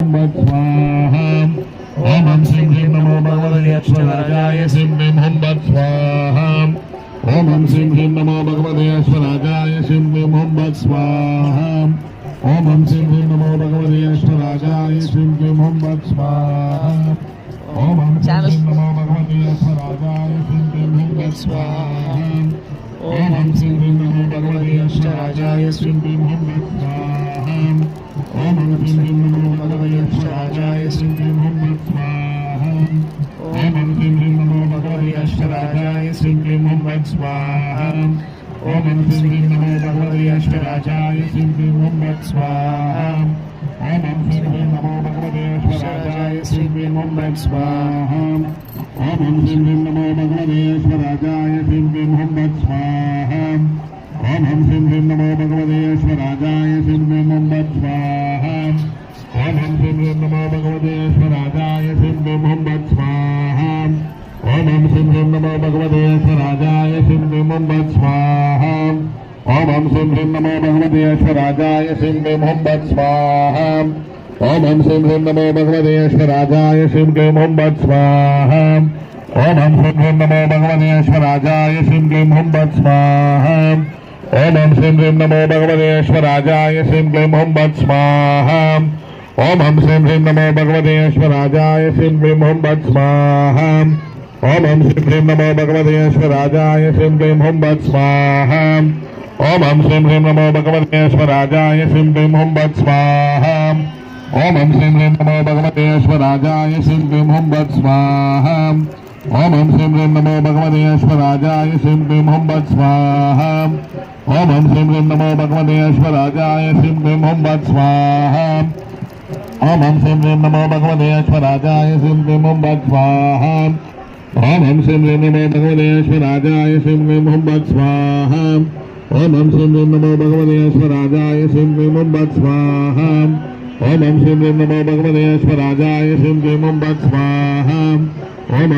स्वाहा ओम हम श्रीं ह्रीं नमो भगवते अश्वराजाय श्रीं ह्रीं हुं भट् स्वाहा ओम हम श्रीं ह्रीं नमो भगवते अश्वराजाय श्रीं ह्रीं हुं भट् स्वाहा ओम हम श्रीं ह्रीं नमो भगवते अश्वराजाय श्रीं ह्रीं हुं भट् स्वाहा ओम हम श्रीं ह्रीं नमो भगवते अश्वराजाय श्रीं ह्रीं हुं भट् स्वाहा ओम हम श्रीं ह्रीं नमो भगवते अश्वराजाय श्रीं ह्रीं हुं भट् स्वाहा ओम हम श्रीं ह्रीं नमो भगवते अश्वराजाय श्रीं ह्रीं हुं भट् स्वाहा ओम हम श्रीं ह्रीं नमो भगवते अश्वराजाय श्रीं ह्रीं हुं भट् स्वाहा ओम हम श्रीं ह्रीं नमो भगवते अश्वराजाय श्रीं ह्रीं हुं भट् स्वाहा ओम हम श्रीं ह्रीं नमो भगवते अश्वराजाय श्रीं ह्रीं हुं भट् स्वाहा ओम हम श्रीं ह्रीं नमो भगवते अश्वराजाय श्रीं ह्रीं हुं भट् स्वाहा ओम हम श्रीं ह्रीं नमो भगवते अश्वराजाय श्रीं ह्रीं हुं भट् स्वाहा ओम हम श्रीं ह्रीं नमो भगवते अश्वराजाय श्रीं ह्रीं हुं भट् स्वाहा ओम हम श्रीं ह्रीं नमो भगवते अश्वराजाय श्रीं ह्रीं हुं भट् स्वाहा ओम हम श्रीं ह्रीं नमो भगवते अश्वराजाय श्रीं ह्रीं हुं भट् स्वाहा ओम हम श्रीं ह्रीं नमो भगवते अश्वराजाय श्रीं ह्रीं हुं भट् स्वाहा ओम हम श्रीं ह्रीं नमो भगवते अश्वराजाय श्रीं ह्रीं हुं भट् स्वाहा ओम हम श्रीं ह्रीं नमो भगवते अश्वराजाय श्रीं ह्रीं हुं भट् स्वाहा ओम हम श्रीं ह्रीं नमो भगवते अश्वराजाय श्रीं ह्रीं हुं भट् स्वाहा ओम हम श्रीं ह्रीं नमो भगवते अश्वराजाय श्रीं ह्रीं हुं भट् स्वाहा ओम हम श्रीं ह्रीं नमो भगवते अश्वराजाय श्रीं ह्रीं हुं भट् स्वाहा ओम हम श्रीं ह्रीं नमो भगवते अश्वराजाय श्रीं ह्रीं हुं भट् स्वाहा ओम हम श्रीं ह्रीं नमो भगवते अश्वराजाय श्रीं ह्रीं हुं भट् स्वाहा ओम हम श्रीं ह्रीं नमो भगवते अश्वराजाय श्रीं ह्रीं हुं भट् स्वाहा ओम हम श्रीं ह्रीं नमो भगवते अश्वराजाय श्रीं ह्रीं हुं भट्ट स्वाहा ओम हम श्रीं ह्रीं नमो भगवते अश्वराजाय श्रीं ह्रीं हुं भट्ट स्वाहा ओम हम श्रीं ह्रीं नमो भगवते अश्वराजाय श्रीं ह्रीं हुं भट्ट स्वाहा ओम हम श्रीं ह्रीं नमो भगवते अश्वराजाय श्रीं ह्रीं हुं भट्ट स्वाहा ओम